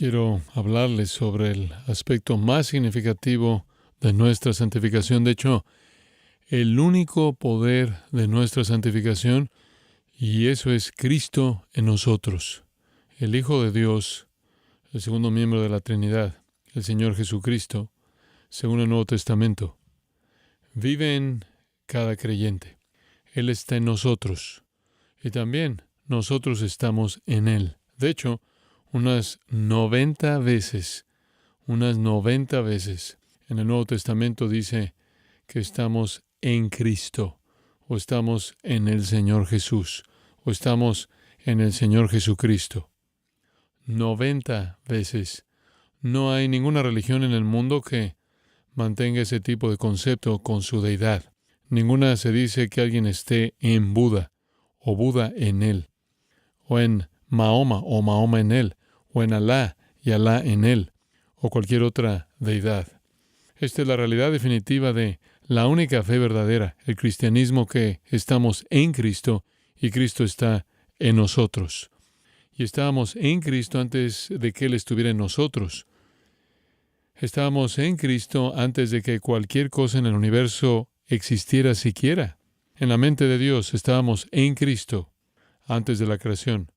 Quiero hablarles sobre el aspecto más significativo de nuestra santificación. De hecho, el único poder de nuestra santificación, y eso es Cristo en nosotros, el Hijo de Dios, el segundo miembro de la Trinidad, el Señor Jesucristo, según el Nuevo Testamento. Vive en cada creyente. Él está en nosotros y también nosotros estamos en Él. De hecho, unas 90 veces en el Nuevo Testamento dice que estamos en Cristo, o estamos en el Señor Jesús, o estamos en el Señor Jesucristo. 90 veces. No hay ninguna religión en el mundo que mantenga ese tipo de concepto con su deidad. Ninguna se dice que alguien esté en Buda, o Buda en él, o en Mahoma, o Mahoma en él, o en Alá y Alá en él, o cualquier otra deidad. Esta es la realidad definitiva de la única fe verdadera, el cristianismo, que estamos en Cristo y Cristo está en nosotros. Y estábamos en Cristo antes de que Él estuviera en nosotros. Estábamos en Cristo antes de que cualquier cosa en el universo existiera siquiera. En la mente de Dios estábamos en Cristo antes de la creación.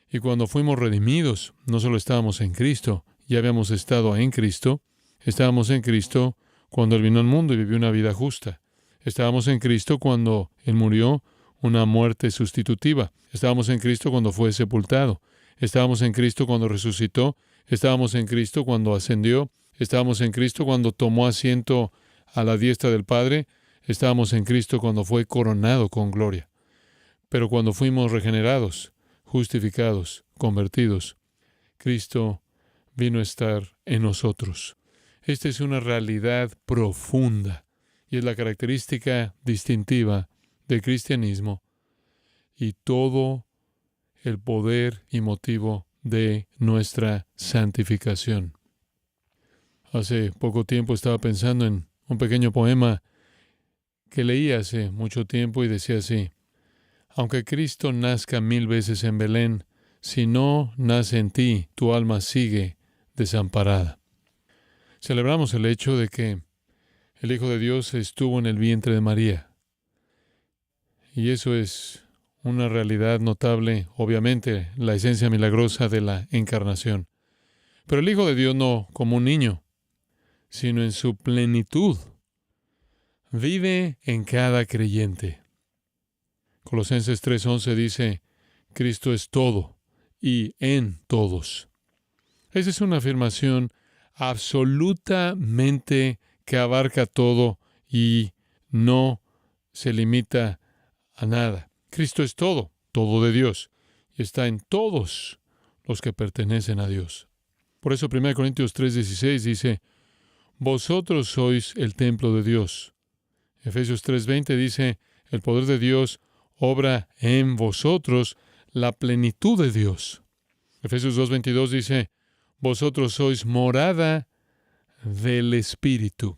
Y cuando fuimos redimidos, no solo estábamos en Cristo, ya habíamos estado en Cristo, estábamos en Cristo cuando Él vino al mundo y vivió una vida justa. Estábamos en Cristo cuando Él murió una muerte sustitutiva. Estábamos en Cristo cuando fue sepultado. Estábamos en Cristo cuando resucitó. Estábamos en Cristo cuando ascendió. Estábamos en Cristo cuando tomó asiento a la diestra del Padre. Estábamos en Cristo cuando fue coronado con gloria. Pero cuando fuimos regenerados, justificados, convertidos, Cristo vino a estar en nosotros. Esta es una realidad profunda y es la característica distintiva del cristianismo y todo el poder y motivo de nuestra santificación. Hace poco tiempo estaba pensando en un pequeño poema que leí hace mucho tiempo y decía así: aunque Cristo nazca 1000 veces en Belén, si no nace en ti, tu alma sigue desamparada. Celebramos el hecho de que el Hijo de Dios estuvo en el vientre de María. Y eso es una realidad notable, obviamente, la esencia milagrosa de la encarnación. Pero el Hijo de Dios no como un niño, sino en su plenitud. Vive en cada creyente. Colosenses 3:11 dice, Cristo es todo y en todos. Esa es una afirmación absolutamente que abarca todo y no se limita a nada. Cristo es todo, todo de Dios, y está en todos los que pertenecen a Dios. Por eso 1 Corintios 3:16 dice, vosotros sois el templo de Dios. Efesios 3:20 dice, el poder de Dios obra en vosotros la plenitud de Dios. Efesios 2:22 dice, vosotros sois morada del Espíritu.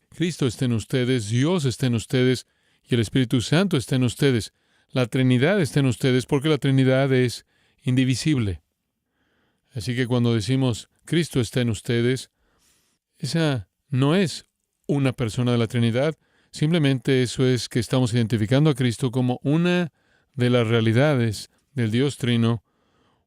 Cristo está en ustedes, Dios está en ustedes y el Espíritu Santo está en ustedes. La Trinidad está en ustedes porque la Trinidad es indivisible. Así que cuando decimos Cristo está en ustedes, esa no es una persona de la Trinidad. Simplemente eso es que estamos identificando a Cristo como una de las realidades del Dios Trino,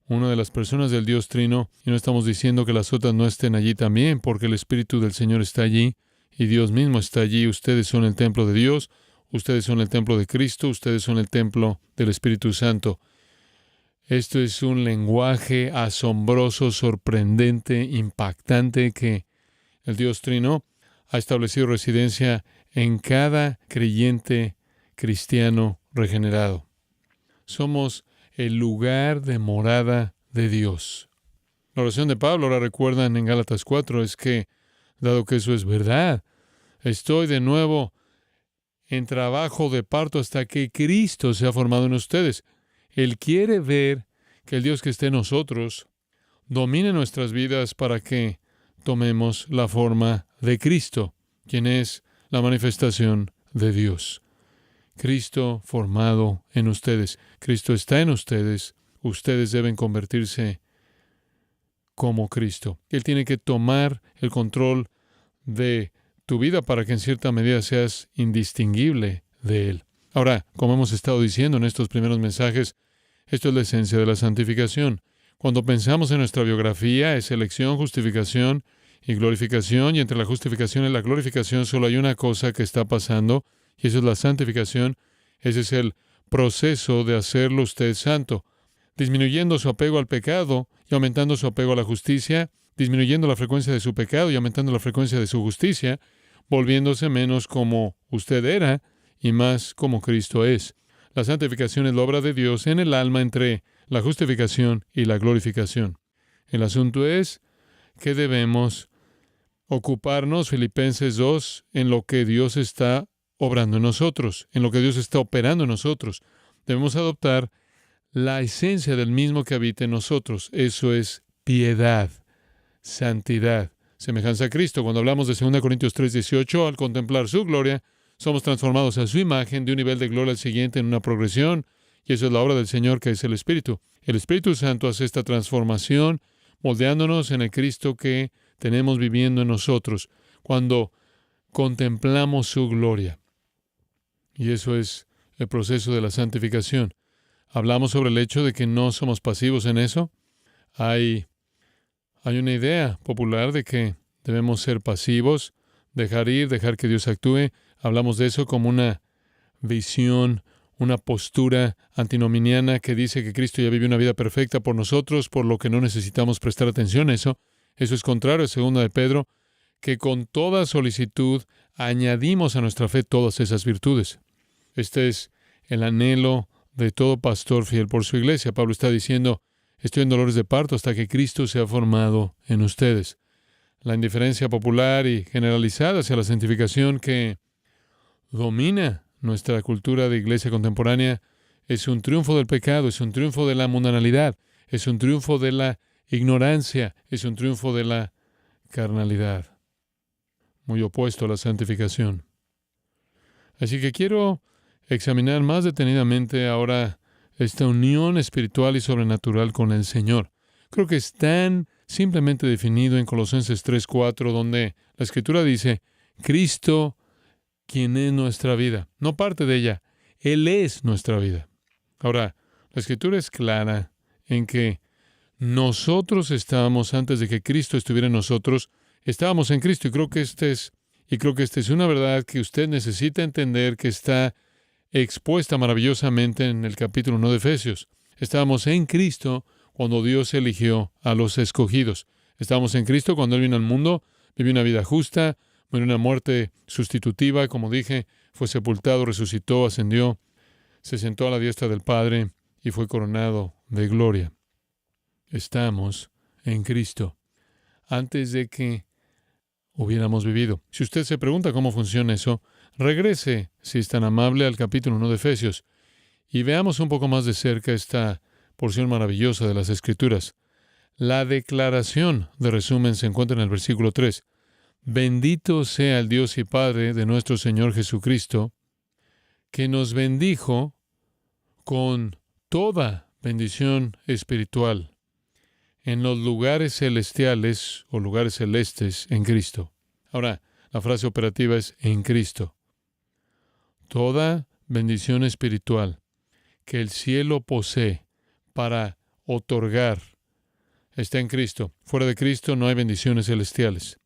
una de las personas del Dios Trino, y no estamos diciendo que las otras no estén allí también, porque el Espíritu del Señor está allí y Dios mismo está allí. Ustedes son el templo de Dios, ustedes son el templo de Cristo, ustedes son el templo del Espíritu Santo. Esto es un lenguaje asombroso, sorprendente, impactante que el Dios Trino ha establecido residencia en cada creyente cristiano regenerado. Somos el lugar de morada de Dios. La oración de Pablo, ahora recuerdan en Gálatas 4, es que, dado que eso es verdad, estoy de nuevo en trabajo de parto hasta que Cristo sea formado en ustedes. Él quiere ver que el Dios que esté en nosotros domine nuestras vidas para que tomemos la forma de Cristo, quien es la manifestación de Dios. Cristo formado en ustedes. Cristo está en ustedes. Ustedes deben convertirse como Cristo. Él tiene que tomar el control de tu vida para que en cierta medida seas indistinguible de Él. Ahora, como hemos estado diciendo en estos primeros mensajes, esto es la esencia de la santificación. Cuando pensamos en nuestra biografía, es elección, justificación y glorificación, y entre la justificación y la glorificación solo hay una cosa que está pasando, y eso es la santificación. Ese es el proceso de hacerlo usted santo, disminuyendo su apego al pecado y aumentando su apego a la justicia, disminuyendo la frecuencia de su pecado y aumentando la frecuencia de su justicia, volviéndose menos como usted era y más como Cristo es. La santificación es la obra de Dios en el alma entre la justificación y la glorificación. El asunto es que debemos ocuparnos, Filipenses 2, en lo que Dios está obrando en nosotros, en lo que Dios está operando en nosotros. Debemos adoptar la esencia del mismo que habita en nosotros. Eso es piedad, santidad, semejanza a Cristo. Cuando hablamos de 2 Corintios 3:18, al contemplar su gloria, somos transformados a su imagen de un nivel de gloria al siguiente en una progresión, y eso es la obra del Señor, que es el Espíritu. El Espíritu Santo hace esta transformación, moldeándonos en el Cristo que tenemos viviendo en nosotros, cuando contemplamos su gloria. Y eso es el proceso de la santificación. Hablamos sobre el hecho de que no somos pasivos en eso. Hay una idea popular de que debemos ser pasivos, dejar ir, dejar que Dios actúe. Hablamos de eso como una visión, una postura antinominiana que dice que Cristo ya vivió una vida perfecta por nosotros, por lo que no necesitamos prestar atención a eso. Eso es contrario a 2 de Pedro, que con toda solicitud añadimos a nuestra fe todas esas virtudes. Este es el anhelo de todo pastor fiel por su iglesia. Pablo está diciendo, estoy en dolores de parto hasta que Cristo sea formado en ustedes. La indiferencia popular y generalizada hacia la santificación que domina nuestra cultura de iglesia contemporánea es un triunfo del pecado, es un triunfo de la mundanalidad, es un triunfo de la ignorancia, es un triunfo de la carnalidad, muy opuesto a la santificación. Así que quiero examinar más detenidamente ahora esta unión espiritual y sobrenatural con el Señor. Creo que es tan simplemente definido en Colosenses 3:4, donde la Escritura dice, Cristo, quien es nuestra vida, no parte de ella, Él es nuestra vida. Ahora, la Escritura es clara en que nosotros estábamos, antes de que Cristo estuviera en nosotros, estábamos en Cristo, y creo que esta es una verdad que usted necesita entender, que está expuesta maravillosamente en el capítulo 1 de Efesios. Estábamos en Cristo cuando Dios eligió a los escogidos. Estábamos en Cristo cuando Él vino al mundo, vivió una vida justa, murió una muerte sustitutiva, como dije, fue sepultado, resucitó, ascendió, se sentó a la diestra del Padre y fue coronado de gloria. Estamos en Cristo antes de que hubiéramos vivido. Si usted se pregunta cómo funciona eso, regrese, si es tan amable, al capítulo 1 de Efesios y veamos un poco más de cerca esta porción maravillosa de las Escrituras. La declaración de resumen se encuentra en el versículo 3. Bendito sea el Dios y Padre de nuestro Señor Jesucristo, que nos bendijo con toda bendición espiritual en los lugares celestiales o lugares celestes en Cristo. Ahora, la frase operativa es en Cristo. Toda bendición espiritual que el cielo posee para otorgar está en Cristo. Fuera de Cristo no hay bendiciones celestiales.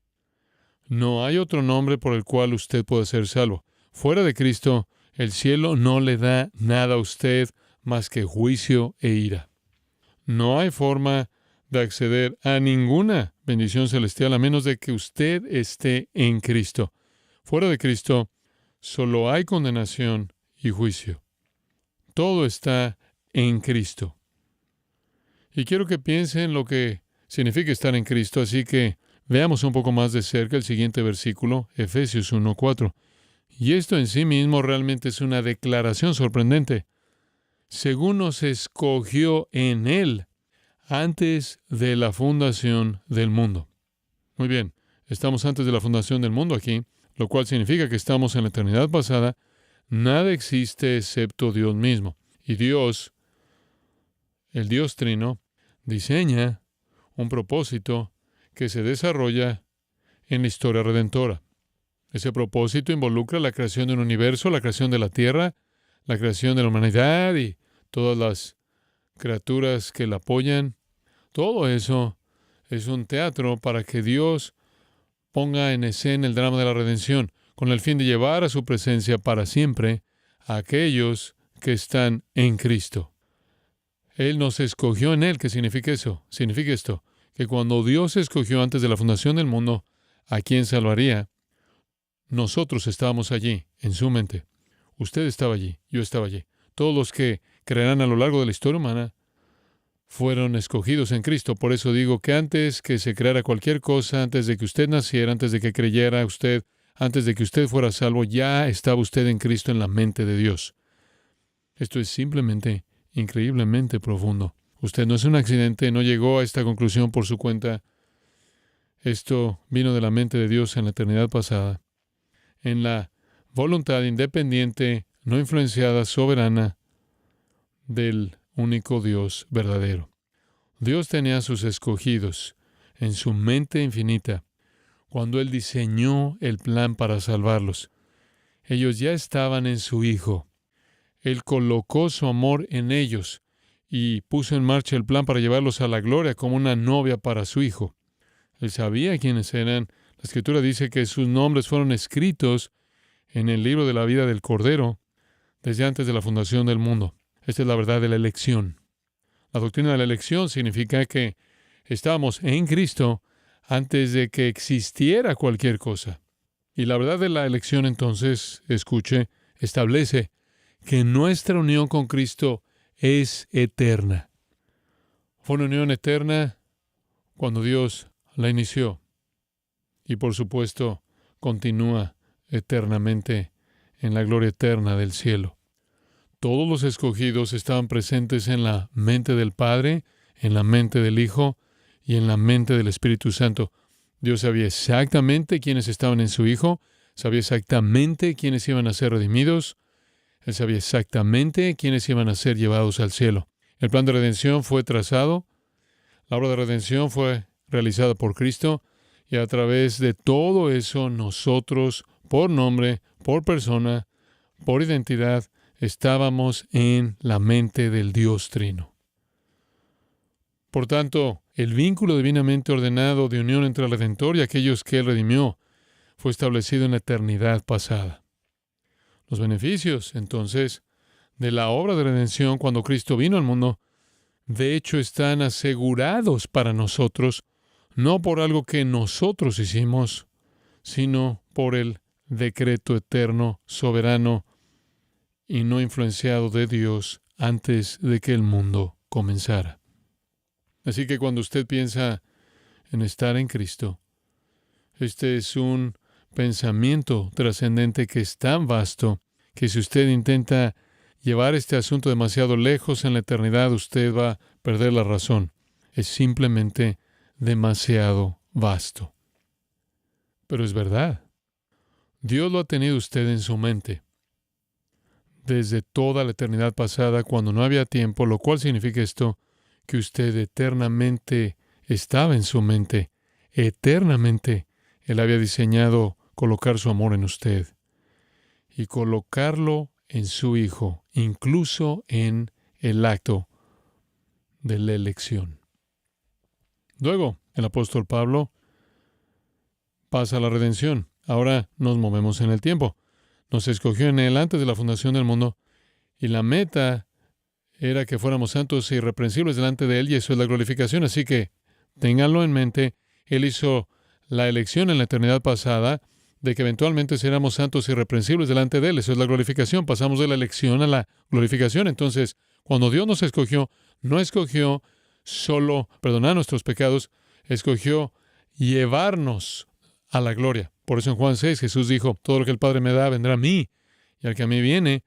No hay otro nombre por el cual usted pueda ser salvo. Fuera de Cristo, el cielo no le da nada a usted más que juicio e ira. No hay forma de acceder a ninguna bendición celestial a menos de que usted esté en Cristo. Fuera de Cristo, solo hay condenación y juicio. Todo está en Cristo. Y quiero que piense en lo que significa estar en Cristo, así que veamos un poco más de cerca el siguiente versículo, Efesios 1:4. Y esto en sí mismo realmente es una declaración sorprendente. Según nos escogió en Él antes de la fundación del mundo. Muy bien, estamos antes de la fundación del mundo aquí, lo cual significa que estamos en la eternidad pasada. Nada existe excepto Dios mismo. Y Dios, el Dios Trino, diseña un propósito que se desarrolla en la historia redentora. Ese propósito involucra la creación de un universo, la creación de la tierra, la creación de la humanidad y todas las criaturas que la apoyan. Todo eso es un teatro para que Dios ponga en escena el drama de la redención, con el fin de llevar a su presencia para siempre a aquellos que están en Cristo. Él nos escogió en Él. ¿Qué significa eso? Significa esto, que cuando Dios escogió antes de la fundación del mundo a quien salvaría, nosotros estábamos allí, en su mente. Usted estaba allí, yo estaba allí. Todos los que creerán a lo largo de la historia humana fueron escogidos en Cristo. Por eso digo que antes que se creara cualquier cosa, antes de que usted naciera, antes de que creyera usted, antes de que usted fuera salvo, ya estaba usted en Cristo en la mente de Dios. Esto es simplemente increíblemente profundo. Usted no es un accidente, no llegó a esta conclusión por su cuenta. Esto vino de la mente de Dios en la eternidad pasada, en la voluntad independiente, no influenciada, soberana del único Dios verdadero. Dios tenía a sus escogidos en su mente infinita cuando Él diseñó el plan para salvarlos. Ellos ya estaban en su Hijo. Él colocó su amor en ellos y puso en marcha el plan para llevarlos a la gloria como una novia para su Hijo. Él sabía quiénes eran. La Escritura dice que sus nombres fueron escritos en el libro de la vida del Cordero desde antes de la fundación del mundo. Esta es la verdad de la elección. La doctrina de la elección significa que estábamos en Cristo antes de que existiera cualquier cosa. Y la verdad de la elección, entonces, escuche, establece que nuestra unión con Cristo es eterna. Fue una unión eterna cuando Dios la inició. Y por supuesto, continúa eternamente en la gloria eterna del cielo. Todos los escogidos estaban presentes en la mente del Padre, en la mente del Hijo y en la mente del Espíritu Santo. Dios sabía exactamente quiénes estaban en su Hijo, sabía exactamente quiénes iban a ser redimidos, Él sabía exactamente quiénes iban a ser llevados al cielo. El plan de redención fue trazado, la obra de redención fue realizada por Cristo, y a través de todo eso nosotros, por nombre, por persona, por identidad, estábamos en la mente del Dios Trino. Por tanto, el vínculo divinamente ordenado de unión entre el Redentor y aquellos que Él redimió fue establecido en la eternidad pasada. Los beneficios, entonces, de la obra de redención cuando Cristo vino al mundo, de hecho están asegurados para nosotros, no por algo que nosotros hicimos, sino por el decreto eterno, soberano y no influenciado de Dios antes de que el mundo comenzara. Así que cuando usted piensa en estar en Cristo, este es un pensamiento trascendente que es tan vasto que si usted intenta llevar este asunto demasiado lejos en la eternidad, usted va a perder la razón. Es simplemente demasiado vasto. Pero es verdad. Dios lo ha tenido usted en su mente desde toda la eternidad pasada, cuando no había tiempo, lo cual significa esto, que usted eternamente estaba en su mente. Eternamente Él había diseñado colocar su amor en usted y colocarlo en su Hijo, incluso en el acto de la elección. Luego, el apóstol Pablo pasa a la redención. Ahora nos movemos en el tiempo. Nos escogió en Él antes de la fundación del mundo y la meta era que fuéramos santos e irreprensibles delante de Él, y eso es la glorificación. Así que ténganlo en mente. Él hizo la elección en la eternidad pasada de que eventualmente seremos santos e irreprensibles delante de Él. Eso es la glorificación. Pasamos de la elección a la glorificación. Entonces, cuando Dios nos escogió, no escogió solo perdonar nuestros pecados, escogió llevarnos a la gloria. Por eso en Juan 6 Jesús dijo, todo lo que el Padre me da vendrá a mí, y al que a mí viene,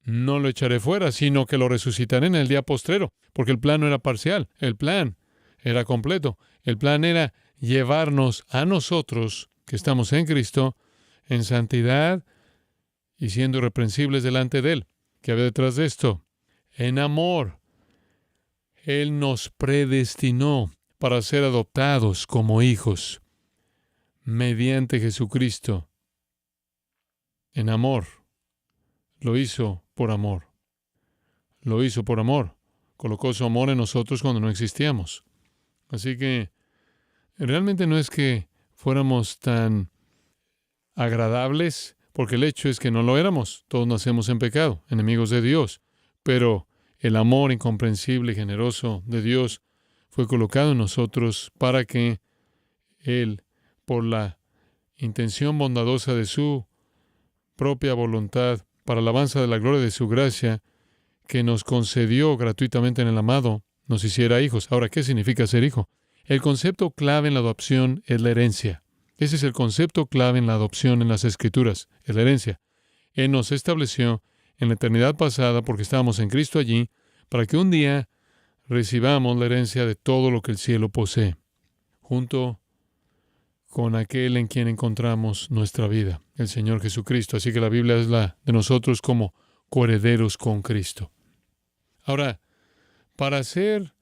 no lo echaré fuera, sino que lo resucitaré en el día postrero, porque el plan no era parcial, el plan era completo. El plan era llevarnos a nosotros, que estamos en Cristo, en santidad y siendo irreprensibles delante de Él. ¿Qué había detrás de esto? En amor. Él nos predestinó para ser adoptados como hijos mediante Jesucristo en amor. Lo hizo por amor. Lo hizo por amor. Colocó su amor en nosotros cuando no existíamos. Así que realmente no es que fuéramos tan agradables, porque el hecho es que no lo éramos. Todos nacemos en pecado, enemigos de Dios. Pero el amor incomprensible y generoso de Dios fue colocado en nosotros para que Él, por la intención bondadosa de su propia voluntad, para alabanza de la gloria de su gracia, que nos concedió gratuitamente en el amado, nos hiciera hijos. Ahora, ¿qué significa ser hijo? El concepto clave en la adopción es la herencia. Ese es el concepto clave en la adopción en las Escrituras, es la herencia. Él nos estableció en la eternidad pasada, porque estábamos en Cristo allí, para que un día recibamos la herencia de todo lo que el cielo posee, junto con aquel en quien encontramos nuestra vida, el Señor Jesucristo. Así que la Biblia habla de nosotros como coherederos con Cristo. Ahora, para hacer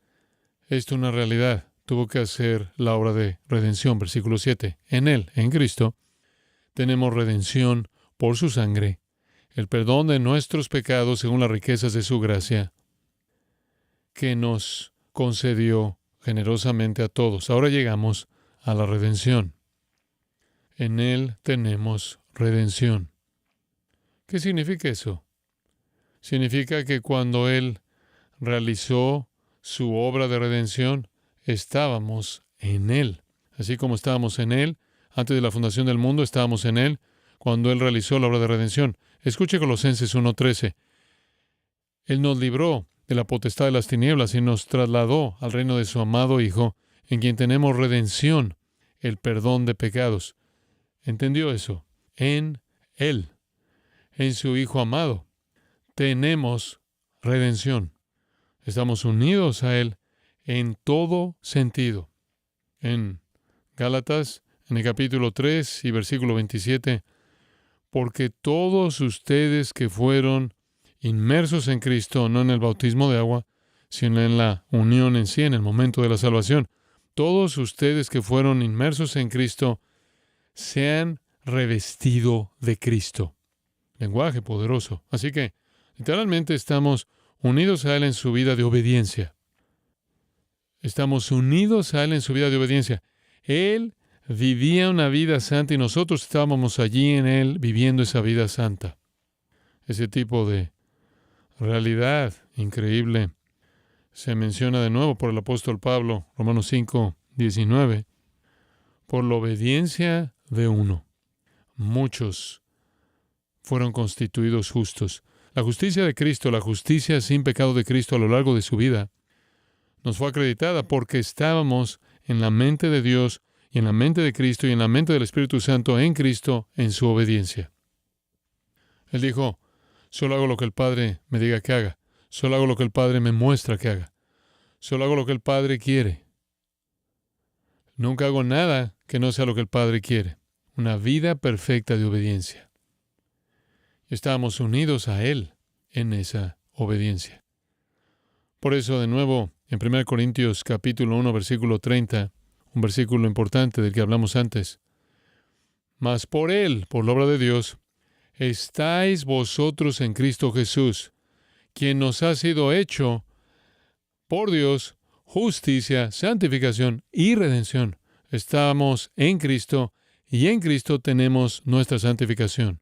esto una realidad, tuvo que hacer la obra de redención, versículo 7. En Él, en Cristo, tenemos redención por su sangre, el perdón de nuestros pecados según las riquezas de su gracia, que nos concedió generosamente a todos. Ahora llegamos a la redención. En Él tenemos redención. ¿Qué significa eso? Significa que cuando Él realizó su obra de redención, estábamos en Él. Así como estábamos en Él, antes de la fundación del mundo, estábamos en Él cuando Él realizó la obra de redención. Escuche Colosenses 1:13. Él nos libró de la potestad de las tinieblas y nos trasladó al reino de su amado Hijo, en quien tenemos redención, el perdón de pecados. ¿Entendió eso? En Él, en su Hijo amado, tenemos redención. Estamos unidos a Él en todo sentido. En Gálatas, en el capítulo 3 y versículo 27, porque todos ustedes que fueron inmersos en Cristo, no en el bautismo de agua, sino en la unión en sí, en el momento de la salvación, todos ustedes que fueron inmersos en Cristo, se han revestido de Cristo. Lenguaje poderoso. Así que, literalmente, estamos unidos a Él en su vida de obediencia. Estamos unidos a Él en su vida de obediencia. Él vivía una vida santa y nosotros estábamos allí en Él viviendo esa vida santa. Ese tipo de realidad increíble se menciona de nuevo por el apóstol Pablo, Romanos 5:19. Por la obediencia de uno, muchos fueron constituidos justos. La justicia de Cristo, la justicia sin pecado de Cristo a lo largo de su vida, nos fue acreditada porque estábamos en la mente de Dios y en la mente de Cristo y en la mente del Espíritu Santo en Cristo en su obediencia. Él dijo, solo hago lo que el Padre me diga que haga. Solo hago lo que el Padre me muestra que haga. Solo hago lo que el Padre quiere. Nunca hago nada que no sea lo que el Padre quiere. Una vida perfecta de obediencia. Estábamos unidos a Él en esa obediencia. Por eso, de nuevo, en 1 Corintios capítulo 1, versículo 30, un versículo importante del que hablamos antes. Mas por Él, por la obra de Dios, estáis vosotros en Cristo Jesús, quien nos ha sido hecho por Dios justicia, santificación y redención. Estamos en Cristo y en Cristo tenemos nuestra santificación.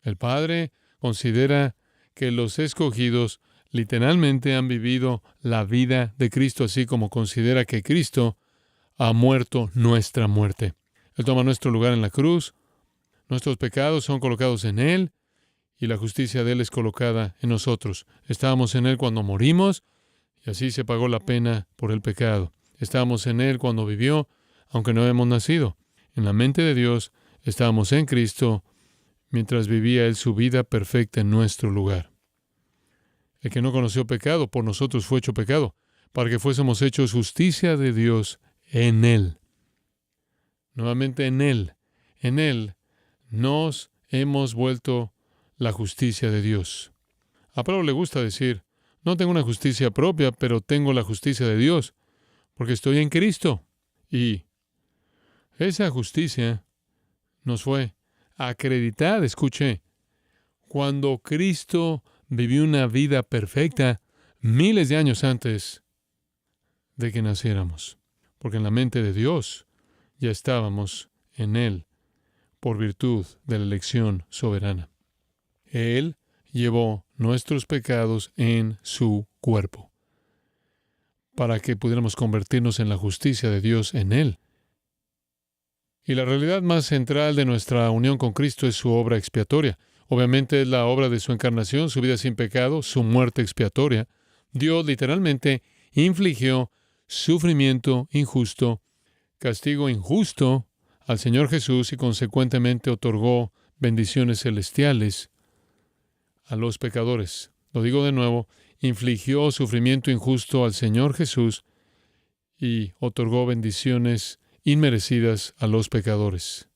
El Padre considera que los escogidos literalmente han vivido la vida de Cristo, así como considera que Cristo ha muerto nuestra muerte. Él toma nuestro lugar en la cruz, nuestros pecados son colocados en Él y la justicia de Él es colocada en nosotros. Estábamos en Él cuando morimos y así se pagó la pena por el pecado. Estábamos en Él cuando vivió, aunque no hemos nacido. En la mente de Dios estábamos en Cristo mientras vivía Él su vida perfecta en nuestro lugar. El que no conoció pecado, por nosotros fue hecho pecado, para que fuésemos hechos justicia de Dios en Él. Nuevamente en Él. En Él nos hemos vuelto la justicia de Dios. A Pablo le gusta decir, no tengo una justicia propia, pero tengo la justicia de Dios, porque estoy en Cristo. Y esa justicia nos fue acreditada, escuche, cuando Cristo vivió una vida perfecta miles de años antes de que naciéramos. Porque en la mente de Dios ya estábamos en Él por virtud de la elección soberana. Él llevó nuestros pecados en su cuerpo para que pudiéramos convertirnos en la justicia de Dios en Él. Y la realidad más central de nuestra unión con Cristo es su obra expiatoria. Obviamente es la obra de su encarnación, su vida sin pecado, su muerte expiatoria. Dios literalmente infligió sufrimiento injusto, castigo injusto al Señor Jesús y consecuentemente otorgó bendiciones celestiales a los pecadores. Lo digo de nuevo, infligió sufrimiento injusto al Señor Jesús y otorgó bendiciones inmerecidas a los pecadores.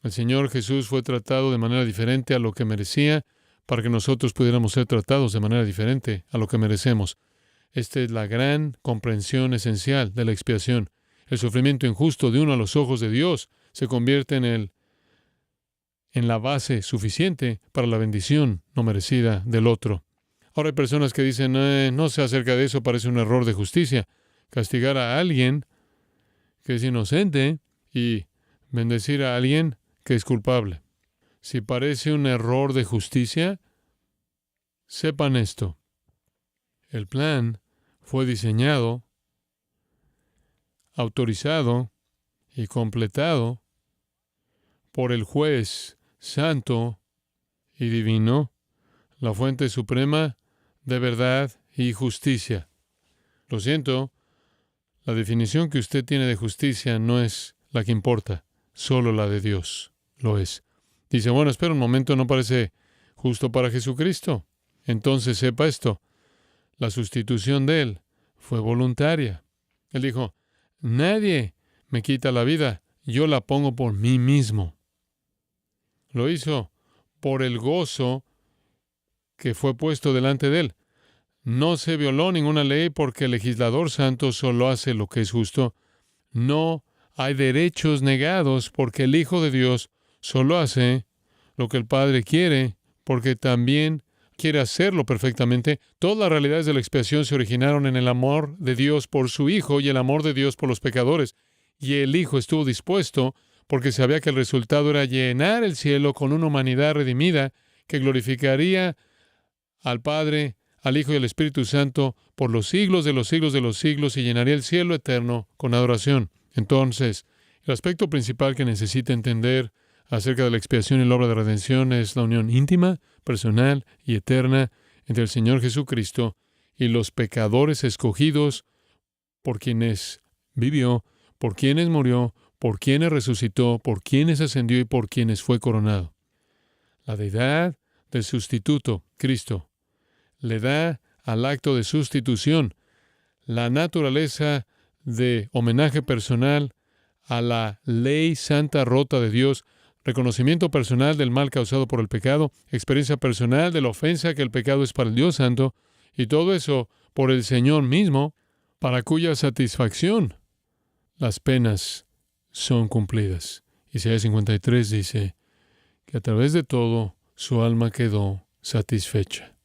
El Señor Jesús fue tratado de manera diferente a lo que merecía para que nosotros pudiéramos ser tratados de manera diferente a lo que merecemos. Esta es la gran comprensión esencial de la expiación. El sufrimiento injusto de uno a los ojos de Dios se convierte en la base suficiente para la bendición no merecida del otro. Ahora hay personas que dicen, no sé acerca de eso, parece un error de justicia. Castigar a alguien que es inocente y bendecir a alguien que es culpable. Si parece un error de justicia, sepan esto. El plan fue diseñado, autorizado y completado por el juez santo y divino, la fuente suprema de verdad y justicia. Lo siento, la definición que usted tiene de justicia no es la que importa, solo la de Dios lo es. Dice, bueno, espera un momento, ¿no parece justo para Jesucristo? Entonces sepa esto, la sustitución de Él fue voluntaria. Él dijo, nadie me quita la vida, yo la pongo por mí mismo. Lo hizo por el gozo que fue puesto delante de Él. No se violó ninguna ley porque el legislador santo solo hace lo que es justo. No hay derechos negados porque el Hijo de Dios solo hace lo que el Padre quiere porque también quiere hacerlo perfectamente. Todas las realidades de la expiación se originaron en el amor de Dios por su Hijo y el amor de Dios por los pecadores. Y el Hijo estuvo dispuesto porque sabía que el resultado era llenar el cielo con una humanidad redimida que glorificaría al Padre, al Hijo y al Espíritu Santo por los siglos de los siglos de los siglos y llenaría el cielo eterno con adoración. Entonces, el aspecto principal que necesita entender acerca de la expiación y la obra de redención es la unión íntima, personal y eterna entre el Señor Jesucristo y los pecadores escogidos por quienes vivió, por quienes murió, por quienes resucitó, por quienes ascendió y por quienes fue coronado. La deidad del sustituto, Cristo, le da al acto de sustitución la naturaleza de homenaje personal a la ley santa rota de Dios, reconocimiento personal del mal causado por el pecado, experiencia personal de la ofensa que el pecado es para el Dios santo, y todo eso por el Señor mismo, para cuya satisfacción las penas son cumplidas. Isaías 53 dice que a través de todo su alma quedó satisfecha.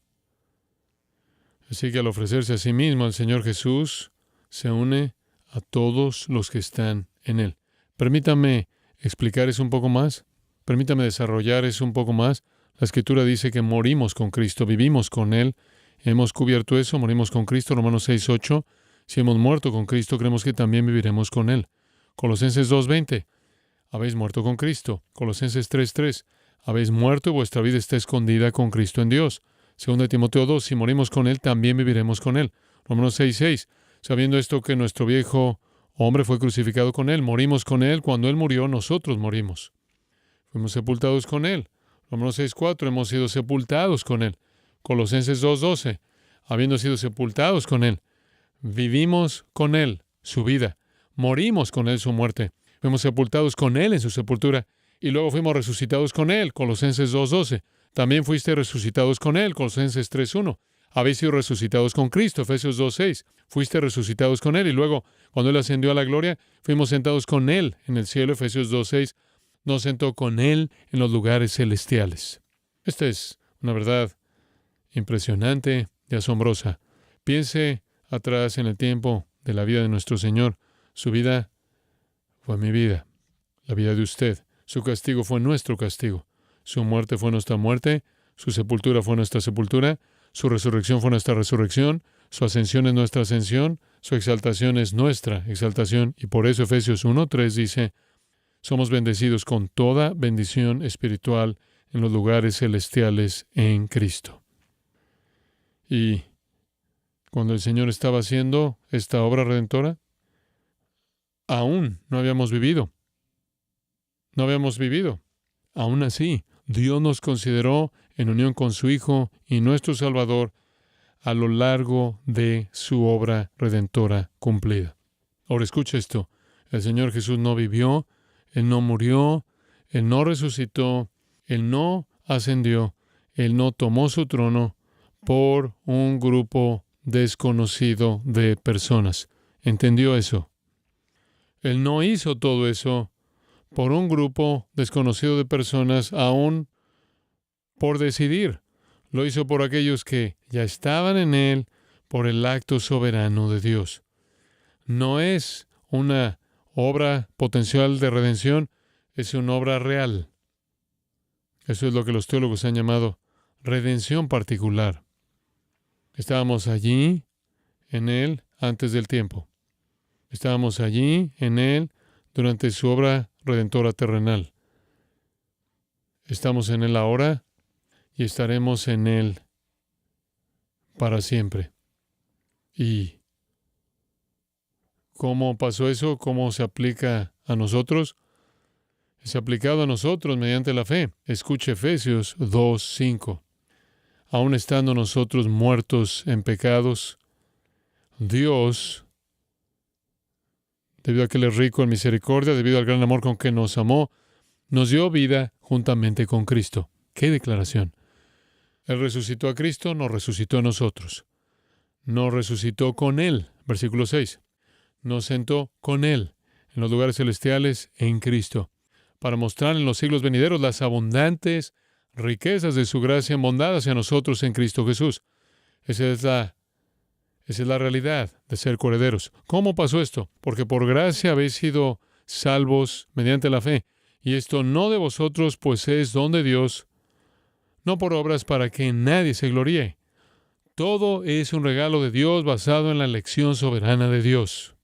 Así que al ofrecerse a sí mismo, el Señor Jesús se une a todos los que están en Él. Permítame explicar eso un poco más. Permítame desarrollar eso un poco más. La Escritura dice que morimos con Cristo, vivimos con Él. Hemos cubierto eso, morimos con Cristo, Romanos 6:8. Si hemos muerto con Cristo, creemos que también viviremos con Él. Colosenses 2:20. Habéis muerto con Cristo. Colosenses 3:3. Habéis muerto y vuestra vida está escondida con Cristo en Dios. 2 Timoteo 2, si morimos con Él, también viviremos con Él. Romanos 6:6, sabiendo esto que nuestro viejo hombre fue crucificado con Él, morimos con Él, cuando Él murió, nosotros morimos. Fuimos sepultados con Él. Romanos 6:4, hemos sido sepultados con Él. Colosenses 2:12, habiendo sido sepultados con Él, vivimos con Él su vida, morimos con Él su muerte, fuimos sepultados con Él en su sepultura, y luego fuimos resucitados con Él. Colosenses 2:12. También fuiste resucitados con Él, Colosenses 3:1. habéis sido resucitados con Cristo, Efesios 2:6. Fuiste resucitados con Él, y luego, cuando Él ascendió a la gloria, fuimos sentados con Él en el cielo, Efesios 2:6. Nos sentó con Él en los lugares celestiales. Esta es una verdad impresionante y asombrosa. Piense atrás en el tiempo de la vida de nuestro Señor. Su vida fue mi vida, la vida de usted. Su castigo fue nuestro castigo. Su muerte fue nuestra muerte. Su sepultura fue nuestra sepultura. Su resurrección fue nuestra resurrección. Su ascensión es nuestra ascensión. Su exaltación es nuestra exaltación. Y por eso Efesios 1:3 dice, somos bendecidos con toda bendición espiritual en los lugares celestiales en Cristo. Y cuando el Señor estaba haciendo esta obra redentora, aún no habíamos vivido. No habíamos vivido. Aún así, Dios nos consideró en unión con su Hijo y nuestro Salvador a lo largo de su obra redentora cumplida. Ahora escucha esto. El Señor Jesús no vivió, Él no murió, Él no resucitó, Él no ascendió, Él no tomó su trono por un grupo desconocido de personas. ¿Entendió eso? Él no hizo todo eso por un grupo desconocido de personas, aún por decidir. Lo hizo por aquellos que ya estaban en Él, por el acto soberano de Dios. No es una obra potencial de redención, es una obra real. Eso es lo que los teólogos han llamado redención particular. Estábamos allí, en Él, antes del tiempo. Estábamos allí, en Él, durante su obra redentora terrenal. Estamos en Él ahora y estaremos en Él para siempre. ¿Y cómo pasó eso? ¿Cómo se aplica a nosotros? Es aplicado a nosotros mediante la fe. Escuche Efesios 2:5. Aun estando nosotros muertos en pecados, Dios, debido a que Él es rico en misericordia, debido al gran amor con que nos amó, nos dio vida juntamente con Cristo. ¡Qué declaración! Él resucitó a Cristo, nos resucitó a nosotros. Nos resucitó con Él, versículo 6. Nos sentó con Él en los lugares celestiales en Cristo, para mostrar en los siglos venideros las abundantes riquezas de su gracia en bondad hacia nosotros en Cristo Jesús. Esa es la realidad de ser coherederos. ¿Cómo pasó esto? Porque por gracia habéis sido salvos mediante la fe. Y esto no de vosotros, pues es don de Dios, no por obras para que nadie se gloríe. Todo es un regalo de Dios basado en la elección soberana de Dios.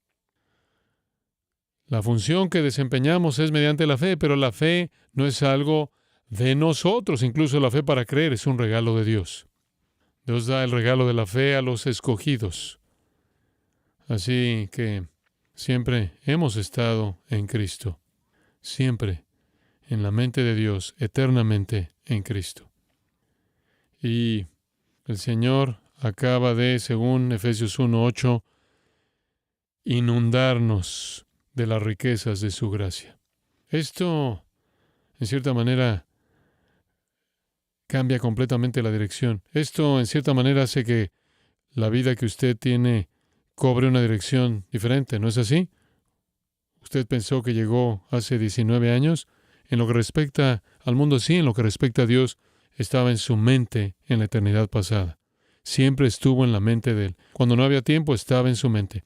La función que desempeñamos es mediante la fe, pero la fe no es algo de nosotros. Incluso la fe para creer es un regalo de Dios. Dios da el regalo de la fe a los escogidos. Así que siempre hemos estado en Cristo. Siempre en la mente de Dios, eternamente en Cristo. Y el Señor acaba de, según Efesios 1:8, inundarnos de las riquezas de su gracia. Esto, en cierta manera, cambia completamente la dirección. Esto, en cierta manera, hace que la vida que usted tiene cobre una dirección diferente, ¿no es así? Usted pensó que llegó hace 19 años. En lo que respecta al mundo, sí, en lo que respecta a Dios, estaba en su mente en la eternidad pasada. Siempre estuvo en la mente de Él. Cuando no había tiempo, estaba en su mente.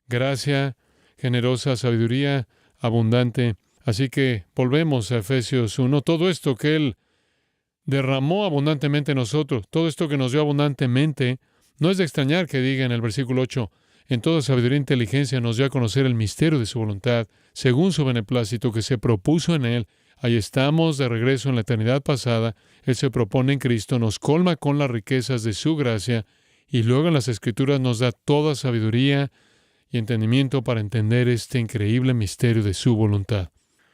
Gracia, generosa, sabiduría, abundante. Así que volvemos a Efesios 1. Todo esto que Él derramó abundantemente en nosotros, todo esto que nos dio abundantemente, no es de extrañar que diga en el versículo 8, en toda sabiduría e inteligencia nos dio a conocer el misterio de su voluntad, según su beneplácito que se propuso en Él. Ahí estamos de regreso en la eternidad pasada. Él se propone en Cristo, nos colma con las riquezas de su gracia, y luego en las Escrituras nos da toda sabiduría y entendimiento para entender este increíble misterio de su voluntad.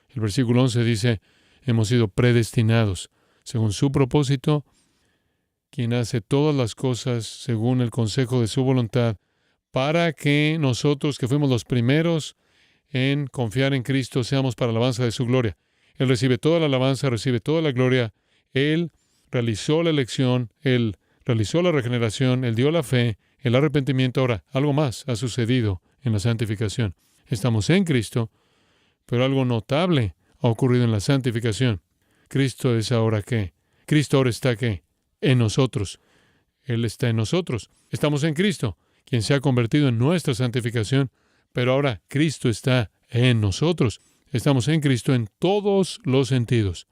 El versículo 11 dice, hemos sido predestinados según su propósito, quien hace todas las cosas según el consejo de su voluntad, para que nosotros, que fuimos los primeros en confiar en Cristo, seamos para alabanza de su gloria. Él recibe toda la alabanza, recibe toda la gloria. Él realizó la elección, Él realizó la regeneración, Él dio la fe, el arrepentimiento. Ahora, algo más ha sucedido en la santificación. Estamos en Cristo, pero algo notable ha ocurrido en la santificación. Cristo es ahora ¿qué? Cristo ahora está ¿qué? En nosotros. Él está en nosotros. Estamos en Cristo, quien se ha convertido en nuestra santificación, pero ahora Cristo está en nosotros. Estamos en Cristo en todos los sentidos.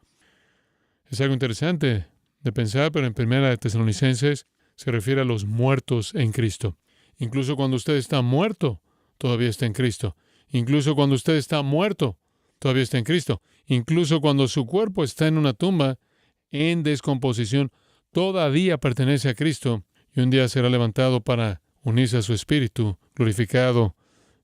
Es algo interesante de pensar, pero en 1 Tesalonicenses se refiere a los muertos en Cristo. Incluso cuando usted está muerto, todavía está en Cristo. Incluso cuando usted está muerto, todavía está en Cristo. Incluso cuando su cuerpo está en una tumba, en descomposición, todavía pertenece a Cristo y un día será levantado para unirse a su espíritu, glorificado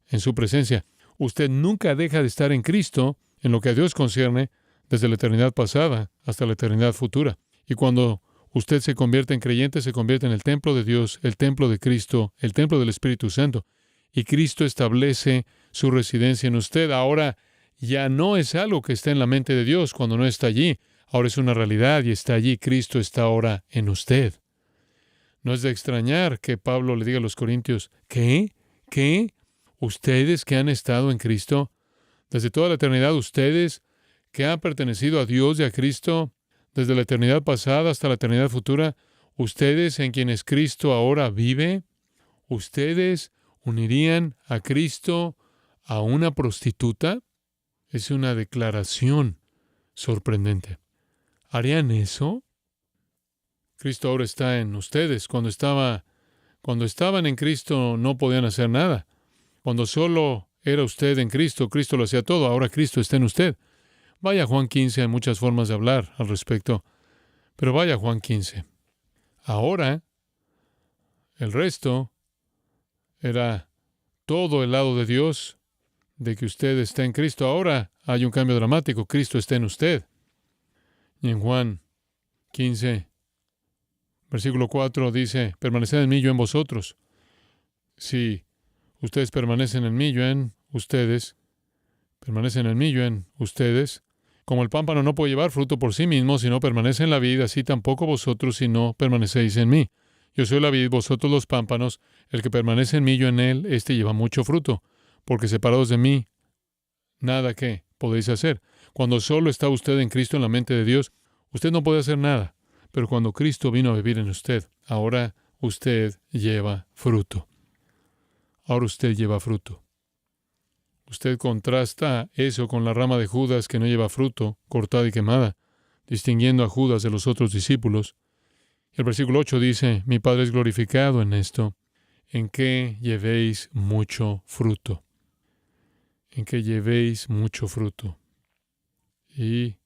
en su presencia. Usted nunca deja de estar en Cristo en lo que a Dios concierne desde la eternidad pasada hasta la eternidad futura. Y cuando usted se convierte en creyente, se convierte en el templo de Dios, el templo de Cristo, el templo del Espíritu Santo. Y Cristo establece su residencia en usted. Ahora ya no es algo que está en la mente de Dios cuando no está allí. Ahora es una realidad y está allí. Cristo está ahora en usted. No es de extrañar que Pablo le diga a los corintios, ¿qué? ¿Ustedes que han estado en Cristo desde toda la eternidad, ustedes que han pertenecido a Dios y a Cristo desde la eternidad pasada hasta la eternidad futura, ustedes en quienes Cristo ahora vive, ustedes unirían a Cristo a una prostituta? Es una declaración sorprendente. ¿Harían eso? Cristo ahora está en ustedes. Cuando estaban en Cristo no podían hacer nada. Cuando solo era usted en Cristo, Cristo lo hacía todo. Ahora Cristo está en usted. Vaya a Juan 15, hay muchas formas de hablar al respecto, pero vaya a Juan 15. Ahora, el resto era todo el lado de Dios, de que usted está en Cristo. Ahora hay un cambio dramático. Cristo está en usted. Y en Juan 15, versículo 4 dice, permaneced en mí, yo en vosotros. Si ustedes permanecen en mí, yo en ustedes, permanecen en mí, yo en ustedes. Como el pámpano no puede llevar fruto por sí mismo si no permanece en la vid, así tampoco vosotros si no permanecéis en mí. Yo soy la vid, vosotros los pámpanos. El que permanece en mí, yo en él, éste lleva mucho fruto. Porque separados de mí, nada que podéis hacer. Cuando solo está usted en Cristo, en la mente de Dios, usted no puede hacer nada. Pero cuando Cristo vino a vivir en usted, ahora usted lleva fruto. Ahora usted lleva fruto. Usted contrasta eso con la rama de Judas que no lleva fruto, cortada y quemada, distinguiendo a Judas de los otros discípulos. El versículo 8 dice, mi Padre es glorificado en esto, en que llevéis mucho fruto. En que llevéis mucho fruto. Y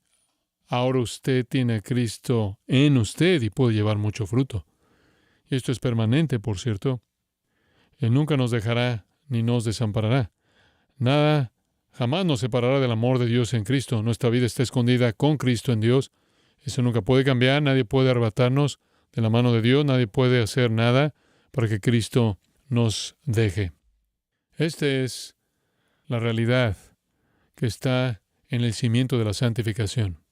ahora usted tiene a Cristo en usted y puede llevar mucho fruto. Y esto es permanente, por cierto. Él nunca nos dejará ni nos desamparará. Nada jamás nos separará del amor de Dios en Cristo. Nuestra vida está escondida con Cristo en Dios. Eso nunca puede cambiar. Nadie puede arrebatarnos de la mano de Dios. Nadie puede hacer nada para que Cristo nos deje. Esta es la realidad que está en el cimiento de la santificación.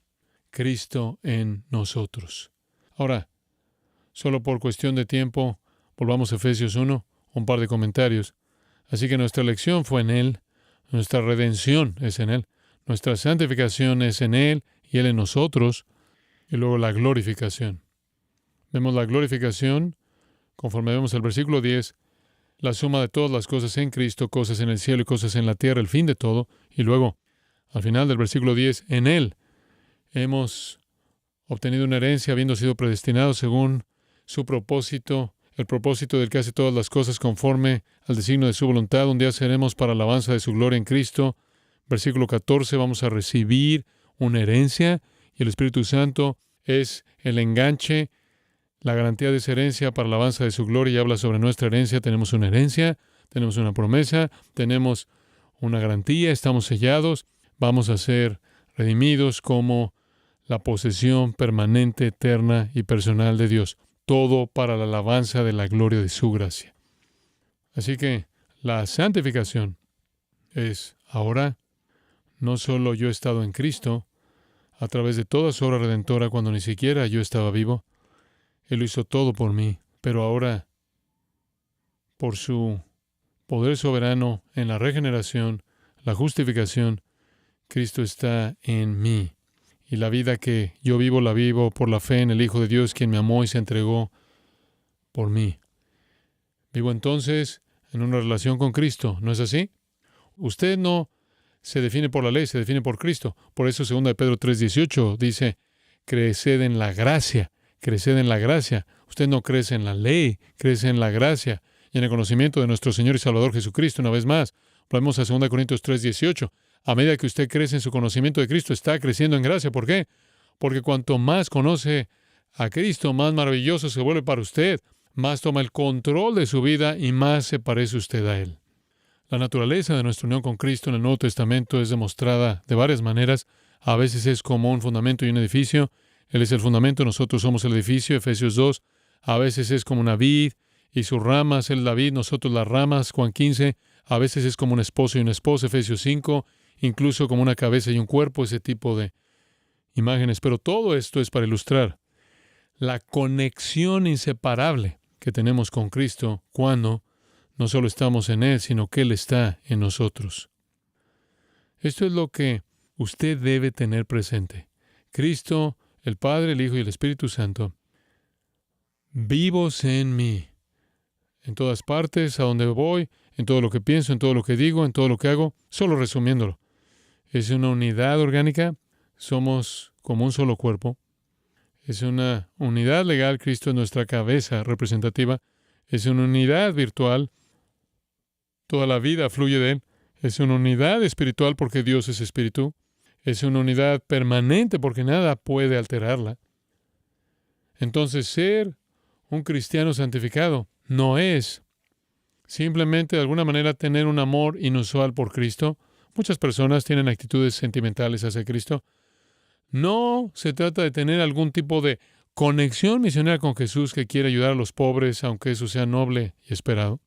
Cristo en nosotros. Ahora, solo por cuestión de tiempo, volvamos a Efesios 1, un par de comentarios. Así que nuestra elección fue en Él. Nuestra redención es en Él. Nuestra santificación es en Él y Él en nosotros. Y luego la glorificación. Vemos la glorificación, conforme vemos el versículo 10, la suma de todas las cosas en Cristo, cosas en el cielo y cosas en la tierra, el fin de todo. Y luego, al final del versículo 10, en Él hemos obtenido una herencia habiendo sido predestinados según su propósito, el propósito del que hace todas las cosas conforme al designio de su voluntad. Un día seremos para alabanza de su gloria en Cristo. Versículo 14, vamos a recibir una herencia y el Espíritu Santo es el enganche, la garantía de esa herencia para alabanza de su gloria, y habla sobre nuestra herencia. Tenemos una herencia, tenemos una promesa, tenemos una garantía, estamos sellados, vamos a ser redimidos como la posesión permanente, eterna y personal de Dios. Todo para la alabanza de la gloria de su gracia. Así que la santificación es ahora, no solo yo he estado en Cristo, a través de toda su obra redentora cuando ni siquiera yo estaba vivo. Él lo hizo todo por mí, pero ahora, por su poder soberano en la regeneración, la justificación, Cristo está en mí. Y la vida que yo vivo, la vivo por la fe en el Hijo de Dios, quien me amó y se entregó por mí. Vivo entonces en una relación con Cristo, ¿no es así? Usted no se define por la ley, se define por Cristo. Por eso 2 de Pedro 3:18 dice, creced en la gracia, creced en la gracia. Usted no crece en la ley, crece en la gracia y en el conocimiento de nuestro Señor y Salvador Jesucristo. Una vez más, volvemos a 2 Corintios 3:18. A medida que usted crece en su conocimiento de Cristo, está creciendo en gracia. ¿Por qué? Porque cuanto más conoce a Cristo, más maravilloso se vuelve para usted, más toma el control de su vida y más se parece usted a Él. La naturaleza de nuestra unión con Cristo en el Nuevo Testamento es demostrada de varias maneras. A veces es como un fundamento y un edificio. Él es el fundamento, nosotros somos el edificio, Efesios 2. A veces es como una vid y sus ramas, Él la vid, nosotros las ramas, Juan 15. A veces es como un esposo y una esposa, Efesios 5. Incluso como una cabeza y un cuerpo, ese tipo de imágenes. Pero todo esto es para ilustrar la conexión inseparable que tenemos con Cristo cuando no solo estamos en Él, sino que Él está en nosotros. Esto es lo que usted debe tener presente. Cristo, el Padre, el Hijo y el Espíritu Santo, vivos en mí, en todas partes, a donde voy, en todo lo que pienso, en todo lo que digo, en todo lo que hago, solo resumiéndolo. Es una unidad orgánica, somos como un solo cuerpo. Es una unidad legal, Cristo es nuestra cabeza representativa. Es una unidad virtual, toda la vida fluye de Él. Es una unidad espiritual porque Dios es espíritu. Es una unidad permanente porque nada puede alterarla. Entonces, ser un cristiano santificado no es simplemente de alguna manera tener un amor inusual por Cristo. Muchas personas tienen actitudes sentimentales hacia Cristo. No se trata de tener algún tipo de conexión misionera con Jesús que quiere ayudar a los pobres, aunque eso sea noble y esperado.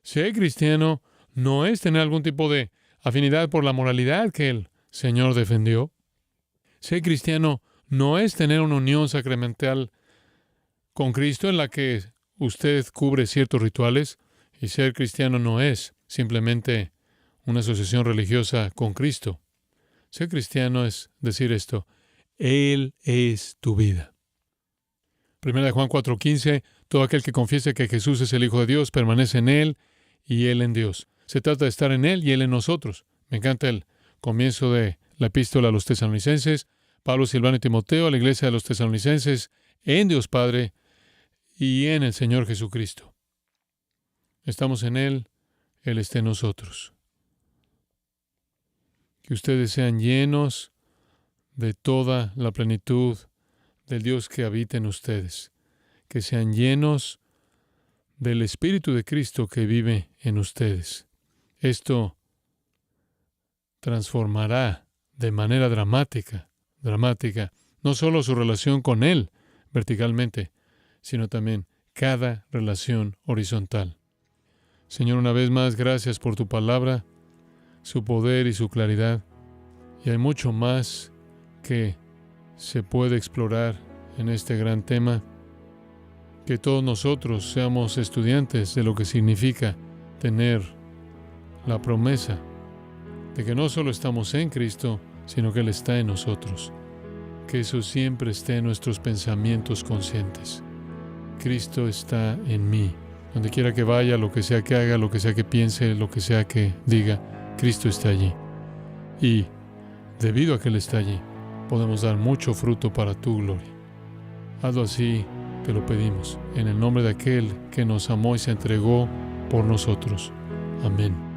Ser cristiano no es tener algún tipo de afinidad por la moralidad que el Señor defendió. Ser cristiano no es tener una unión sacramental con Cristo en la que usted cubre ciertos rituales. Y ser cristiano no es simplemente una asociación religiosa con Cristo. Ser cristiano es decir esto: Él es tu vida. 1 Juan 4:15, todo aquel que confiese que Jesús es el Hijo de Dios permanece en Él y Él en Dios. Se trata de estar en Él y Él en nosotros. Me encanta el comienzo de la epístola a los tesalonicenses. Pablo, Silvano y Timoteo a la iglesia de los tesalonicenses, en Dios Padre y en el Señor Jesucristo. Estamos en Él, Él está en nosotros. Que ustedes sean llenos de toda la plenitud del Dios que habita en ustedes. Que sean llenos del Espíritu de Cristo que vive en ustedes. Esto transformará de manera dramática, no solo su relación con Él verticalmente, sino también cada relación horizontal. Señor, una vez más, gracias por tu palabra, su poder y su claridad. Y hay mucho más que se puede explorar en este gran tema. Que todos nosotros seamos estudiantes de lo que significa tener la promesa de que no solo estamos en Cristo, sino que Él está en nosotros. Que eso siempre esté en nuestros pensamientos conscientes. Cristo está en mí. Donde quiera que vaya, lo que sea que haga, lo que sea que piense, lo que sea que diga, Cristo está allí. Y debido a que Él está allí, podemos dar mucho fruto para tu gloria. Hazlo así, te lo pedimos, en el nombre de aquel que nos amó y se entregó por nosotros. Amén.